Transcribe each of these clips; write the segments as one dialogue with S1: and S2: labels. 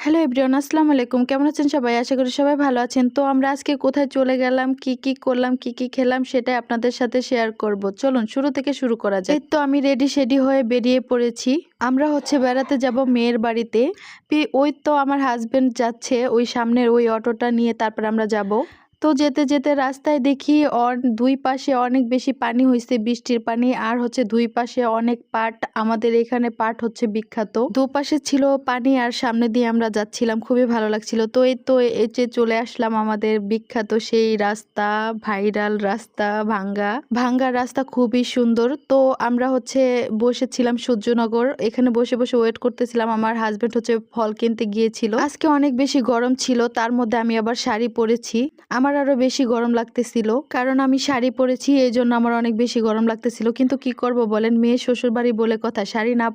S1: Hello everyone, আসসালামু আলাইকুম। কেমন আছেন সবাই? আশা করি সবাই ভালো আছেন। তো আমরা আজকে কোথায় চলে গেলাম, কি করলাম, কি খেলাম সেটাই আপনাদের সাথে শেয়ার করব। চলুন শুরু থেকে শুরু করা যাক। এই তো আমি রেডি হয়ে বেরিয়ে পড়েছি। আমরা বেড়াতে যাব মেয়ের বাড়িতে। ওই তো আমার হাজবেন্ড যাচ্ছে ওই সামনের ওই অটোটা নিয়ে, তারপর আমরা যাব। তো যেতে যেতে রাস্তায় দেখি দুই পাশে অনেক বেশি পানি হয়েছে, বৃষ্টির পানি। আর দুই পাশে অনেক পাট, আমাদের এখানে পাট বিখ্যাত। দুপাশে ছিল পানি আর সামনে দিয়ে আমরা যাচ্ছিলাম, খুবই ভালো লাগছিল। তো এই যে চলে আসলাম আমাদের বিখ্যাত সেই রাস্তা, ভাইরাল রাস্তা, ভাঙ্গা রাস্তা, খুবই সুন্দর। তো আমরা বসেছিলাম সূর্যনগর, এখানে বসে বসে ওয়েট করতেছিলাম। আমার হাজবেন্ড ফল কিনতে গিয়েছিল। আজকে অনেক বেশি গরম ছিল, তার মধ্যে আমি আবার শাড়ি পরেছি। আমার আরো বেশি গরম লাগতেছিল, কারণ আমি শাড়ি পরেছি, এই জন্য আমার অনেক বেশি গরম লাগতেছিল। কিন্তু কি করব বলেন, মেয়ে শ্বশুর বাড়ি বলে কথা, শাড়ি না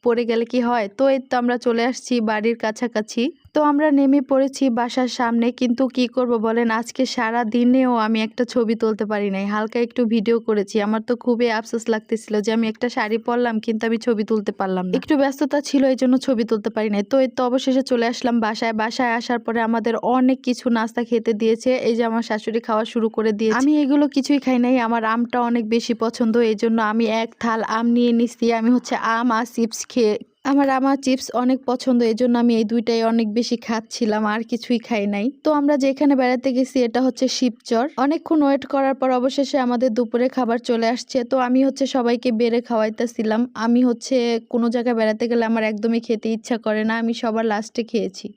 S1: পরে গেলে কি হয়। তো এই তো আমরা চলে আসছি বাড়ির কাছাকাছি। তো আমরা নেমে পড়েছি বাসার সামনে। কিন্তু কি করব বলেন, আজকে সারা দিনেও আমি একটা ছবি তুলতে পারি নাই। হালকা একটু ভিডিও করেছি। আমার তো খুবই আফসোস লাগতেছিল যে আমি একটা শাড়ি পরলাম কিন্তু আমি ছবি তুলতে পারলাম না। একটু ব্যস্ততা ছিল, এই জন্য ছবি তুলতে পারি নাই। তো এই তো অবশেষে চলে আসলাম বাসায় আসার পরে আমাদের অনেক কিছু নাস্তা খেতে দিয়েছে। এই যে আমার শাশুড়ি খাওয়া শুরু করে দিয়েছে। আমি এগুলো কিছুই খাই নাই, আমার আমটা অনেক বেশি পছন্দ, এই জন্য আমি এক থাল আম নিয়ে নিচ্ছি। আমি আম আর চিপস খেয়ে, আমার চিপস অনেক পছন্দ, এই জন্য আমি এই দুইটাই অনেক বেশি খাচ্ছিলাম, আর কিছুই খাই নাই। তো আমরা যেখানে বেড়াতে গেছি এটা শিবচর। অনেকক্ষণ ওয়েট করার পর অবশেষে আমাদের দুপুরে খাবার চলে আসছে। তো আমি সবাইকে বেড়ে খাওয়াইতেছিলাম। আমি কোনো জায়গায় বেড়াতে গেলে আমার একদমই খেতে ইচ্ছা করে না, আমি সবার লাস্টে খেয়েছি।